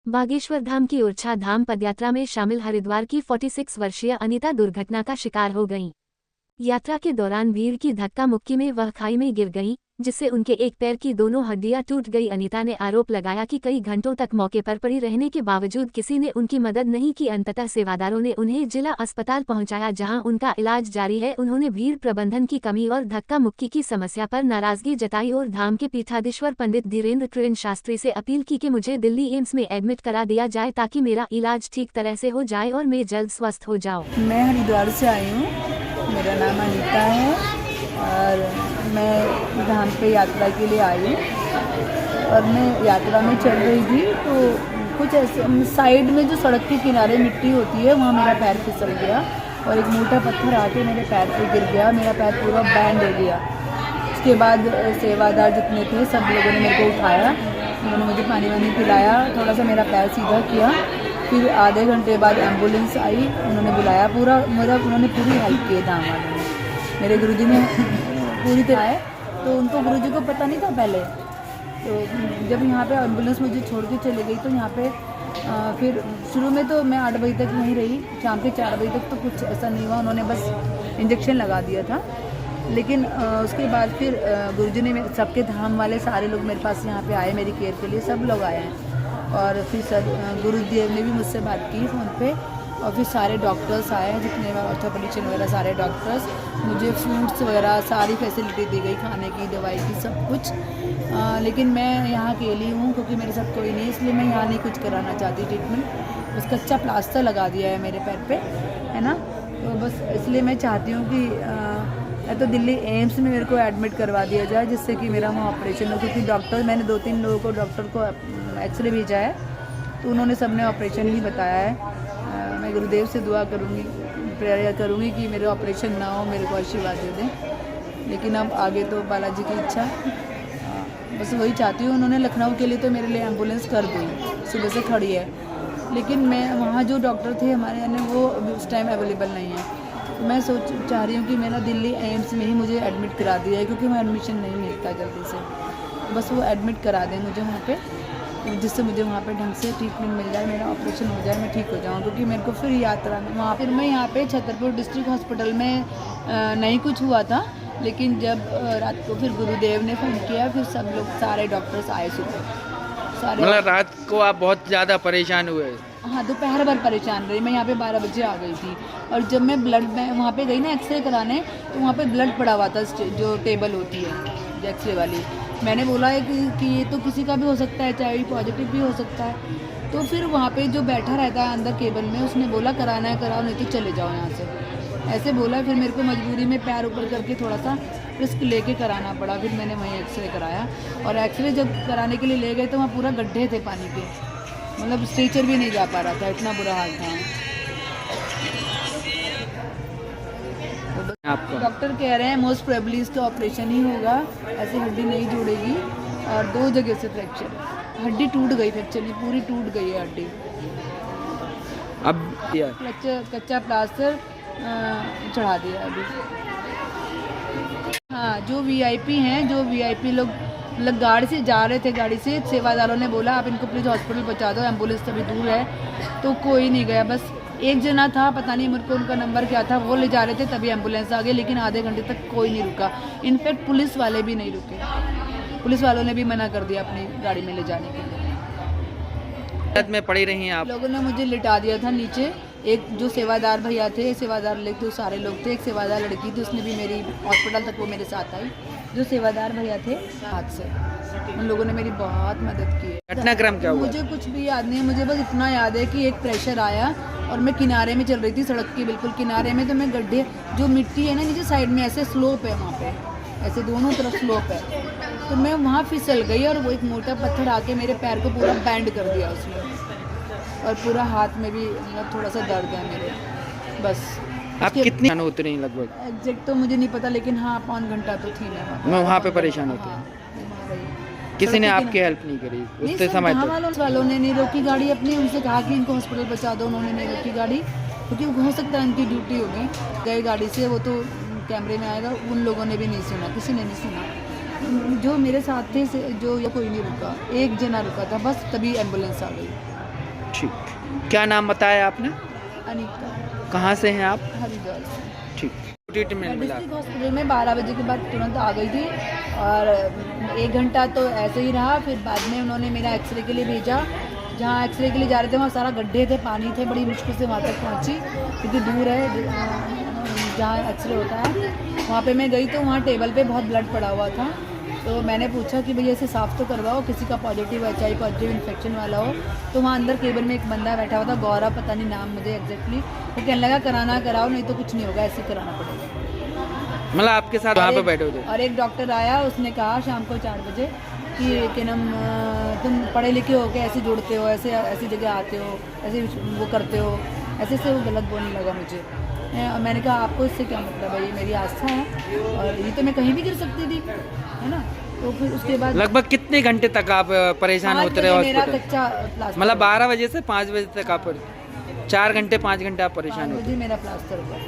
बागेश्वर धाम की उर्छा धाम पदयात्रा में शामिल हरिद्वार की 46 वर्षीय अनीता दुर्घटना का शिकार हो गईं। यात्रा के दौरान भीड़ की धक्का मुक्की में वह खाई में गिर गईं, जिससे उनके एक पैर की दोनों हड्डियां टूट गई। अनीता ने आरोप लगाया कि कई घंटों तक मौके पर पड़ी रहने के बावजूद किसी ने उनकी मदद नहीं की। अंततः सेवादारों ने उन्हें जिला अस्पताल पहुंचाया, जहां उनका इलाज जारी है। उन्होंने भीड़ प्रबंधन की कमी और धक्का मुक्की की समस्या पर नाराजगी जताई और धाम के पीठाधीश्वर पंडित धीरेन्द्र कृष्ण शास्त्री से अपील की कि मुझे दिल्ली एम्स में एडमिट करा दिया जाए ताकि मेरा इलाज ठीक तरह से हो जाए और मैं जल्द स्वस्थ हो जाऊँ। मैं हरिद्वार से आई हूँ, मेरा नाम अनीता है और मैं धाम पे यात्रा के लिए आई हूँ। और मैं यात्रा में चल रही थी तो कुछ ऐसे साइड में जो सड़क के किनारे मिट्टी होती है वहाँ मेरा पैर फिसल गया और एक मोटा पत्थर आके मेरे पैर पे गिर गया। मेरा पैर पूरा बैंड हो गया। उसके बाद सेवादार जितने थे सब लोगों ने मेरे को उठाया, उन्होंने मुझे पानी वानी पिलाया, थोड़ा सा मेरा पैर सीधा किया। फिर आधे घंटे बाद एम्बुलेंस आई, उन्होंने बुलाया, उन्होंने पूरी हेल्प की धाम वालों ने। मेरे गुरुजी ने पूरी तरह आए तो उनको गुरुजी को पता नहीं था पहले। तो जब यहाँ पे एम्बुलेंस मुझे छोड़ के चली गई तो यहाँ पे फिर शुरू में तो मैं 8 बजे तक वहीं रही, शाम के 4 बजे तक तो कुछ ऐसा नहीं हुआ, उन्होंने बस इंजेक्शन लगा दिया था। लेकिन उसके बाद फिर गुरुजी ने सबके धाम वाले सारे लोग मेरे पास यहाँ पे आए, मेरी केयर के लिए सब लोग आए हैं। और फिर सर गुरुदेव ने भी मुझसे बात की फ़ोन पे और फिर सारे डॉक्टर्स आए, जितने ऑर्थोपेडिशियन वगैरह सारे डॉक्टर्स, मुझे फ्रूट्स वगैरह सारी फैसिलिटी दी गई, खाने की, दवाई की, सब कुछ। लेकिन मैं यहाँ अकेली हूँ क्योंकि मेरे साथ कोई नहीं है, इसलिए मैं यहाँ नहीं कुछ कराना चाहती ट्रीटमेंट। बस कच्चा प्लास्टर लगा दिया है मेरे पैर पे, है ना। तो बस इसलिए मैं चाहती हूँ कि तो दिल्ली एम्स में मेरे को एडमिट करवा दिया जाए, जिससे कि मेरा वहाँ ऑपरेशन हो। क्योंकि डॉक्टर, मैंने 2-3 लोगों को डॉक्टर को एक्सरे भेजा है तो उन्होंने सबने ऑपरेशन ही बताया है। मैं गुरुदेव से दुआ करूँगी, प्रेयर करूँगी कि मेरे ऑपरेशन ना हो, मेरे को आशीर्वाद दे दें। लेकिन अब आगे तो बालाजी की इच्छा, बस वही चाहती हूँ। उन्होंने लखनऊ के लिए तो मेरे लिए एम्बुलेंस कर दी, सुबह से खड़ी है, लेकिन मैं वहाँ जो डॉक्टर थे हमारे यानी वो उस टाइम अवेलेबल नहीं है। तो मैं चाह रही हूँ कि मेरा दिल्ली एम्स में ही मुझे एडमिट करा दिया है, क्योंकि वहाँ एडमिशन नहीं मिलता जल्दी से। बस वो एडमिट करा दें मुझे वहाँ पे, जिससे मुझे वहाँ पे ढंग से ट्रीटमेंट मिल जाए, मेरा ऑपरेशन हो जाए, मैं ठीक हो जाऊँ। क्योंकि मेरे को फिर यात्रा में वहाँ फिर मैं यहाँ पे छतरपुर डिस्ट्रिक्ट हॉस्पिटल में नहीं कुछ हुआ था, लेकिन जब रात को फिर गुरुदेव ने फ़ोन किया, फिर सब लोग सारे डॉक्टर्स आए सुबह सारे। मतलब रात को आप बहुत ज़्यादा परेशान हुए? हाँ, दोपहर भर परेशान रही मैं। यहाँ पे 12 बजे आ गई थी और जब मैं वहाँ पे गई ना एक्सरे कराने, तो वहाँ पे ब्लड पड़ा हुआ था, जो टेबल होती है एक्सरे वाली। मैंने बोला है कि ये तो किसी का भी हो सकता है, HIV पॉजिटिव भी हो सकता है। तो फिर वहाँ पे जो बैठा रहता है अंदर केबल में, उसने बोला कराना है कराओ, नहीं तो चले जाओ यहाँ से, ऐसे बोला। फिर मेरे को मजबूरी में पैर ऊपर करके थोड़ा सा रिस्क लेके कराना पड़ा। फिर मैंने वहीं एक्सरे कराया और एक्सरे जब कराने के लिए ले गए तो वहाँ पूरा गड्ढे थे पानी के, मतलब स्ट्रेचर भी नहीं जा पा रहा था, इतना बुरा हाल था। डॉक्टर कह रहे हैं मोस्ट प्रोबेबली इसका ऑपरेशन ही होगा, ऐसे हड्डी नहीं जोड़ेगी। और 2 जगह से फ्रैक्चर, हड्डी टूट गई, फ्रैक्चर नहीं, पूरी टूट गई है हड्डी। अब कच्चा प्लास्टर चढ़ा दिया अभी। हाँ, जो VIP हैं, जो VIP लोग मतलब गाड़ी से जा रहे थे, गाड़ी से सेवादारों ने बोला आप इनको प्लीज़ हॉस्पिटल पहुंचा दो, एम्बुलेंस तभी दूर है, तो कोई नहीं गया। बस एक जना था, पता नहीं मेरे को उनका नंबर क्या था, वो ले जा रहे थे, तभी एम्बुलेंस आ गई। लेकिन आधे घंटे तक कोई नहीं रुका, इनफैक्ट पुलिस वाले भी नहीं रुके, पुलिस वालों ने भी मना कर दिया अपनी गाड़ी में ले जाने के लिए। में पड़ी रही आप? लोगों ने मुझे लिटा दिया था नीचे। एक जो सेवादार भैया थे, सेवादार लोग तो सारे लोग थे, एक सेवादार लड़की थी, उसने भी मेरी हॉस्पिटल तक वो मेरे साथ आई। जो सेवादार भैया थे हाथ से, उन लोगों ने मेरी बहुत मदद की है। घटनाक्रम क्या हुआ? मुझे कुछ भी याद नहीं है, मुझे बस इतना याद है कि एक प्रेशर आया और मैं किनारे में चल रही थी, सड़क के बिल्कुल किनारे में। तो मैं गड्ढे, जो मिट्टी है ना नीचे साइड में, ऐसे स्लोप है वहाँ पे, ऐसे दोनों तरफ स्लोप है, तो मैं वहाँ फिसल गई और वो एक मोटा पत्थर आके मेरे पैर को पूरा बैंड कर दिया उसने, और पूरा हाथ में भी मतलब थोड़ा सा दर्द है मेरे। बस आप कितनी उतरी लगभग? एग्जैक्ट तो मुझे नहीं पता, लेकिन हाँ 5 घंटा तो थी मैं वहाँ पे परेशान होती हूँ। किसी ने आपकी हेल्प नहीं करी उससे समय? वालों ने नहीं रोकी गाड़ी अपनी, उनसे कहा कि इनको हॉस्पिटल पहुँचा दो, उन्होंने नहीं रोकी गाड़ी, क्योंकि हो सकता है उनकी ड्यूटी होगी। गए गाड़ी से, वो तो कैमरे में आएगा, उन लोगों ने भी नहीं सुना, किसी ने नहीं सुना। जो मेरे साथ थे जो कोई नहीं रुका, एक जना रुका था बस, तभी एम्बुलेंस आ गई। ठीक, क्या नाम बताया आपने? अनीता, कहाँ से हैं आप? हरिद्वार से। ठीक, ट्रीटमेंट मिला? डिस्ट्रिक्ट हॉस्पिटल में 12 बजे के बाद तुरंत आ गई थी और 1 घंटा तो ऐसे ही रहा। फिर बाद में उन्होंने मेरा एक्सरे के लिए भेजा। जहाँ एक्सरे के लिए जा रहे थे वहाँ सारा गड्ढे थे, पानी थे, बड़ी मुश्किल से वहाँ तक पहुँची क्योंकि दूर है जहाँ एक्सरे होता है। वहाँ पे मैं गई तो वहाँ टेबल पे बहुत ब्लड पड़ा हुआ था। तो मैंने पूछा कि भैया इसे साफ़ तो करवाओ, किसी का पॉजिटिव HIV पॉजिटिव इन्फेक्शन वाला हो। तो वहाँ अंदर केबिन में एक बंदा बैठा हुआ था, गौरव पता नहीं नाम मुझे एग्जैक्टली। वो कहने लगा कराना कराओ, नहीं तो कुछ नहीं होगा, ऐसे ही कराना पड़ेगा। मतलब आपके साथ वहाँ पे बैठे हुए थे? और एक डॉक्टर आया, उसने कहा शाम को 4 बजे कि तुम पढ़े लिखे हो के ऐसे जुड़ते हो, ऐसे ऐसी जगह आते हो, ऐसे वो करते हो, ऐसे से वो गलत बोलने लगा मुझे। मैंने कहा आपको इससे क्या मतलब है, ये मेरी आस्था है और ये तो मैं कहीं भी गिर सकती थी, है ना। तो फिर उसके बाद लगभग कितने घंटे तक आप परेशान होते रहे मेरा हॉस्पिटल? कच्चा प्लास्टर, मतलब 12 बजे से 5 बजे तक आप 4 घंटे 5 घंटे आप परेशान 5 होते? बजे मेरा प्लास्टर हुआ।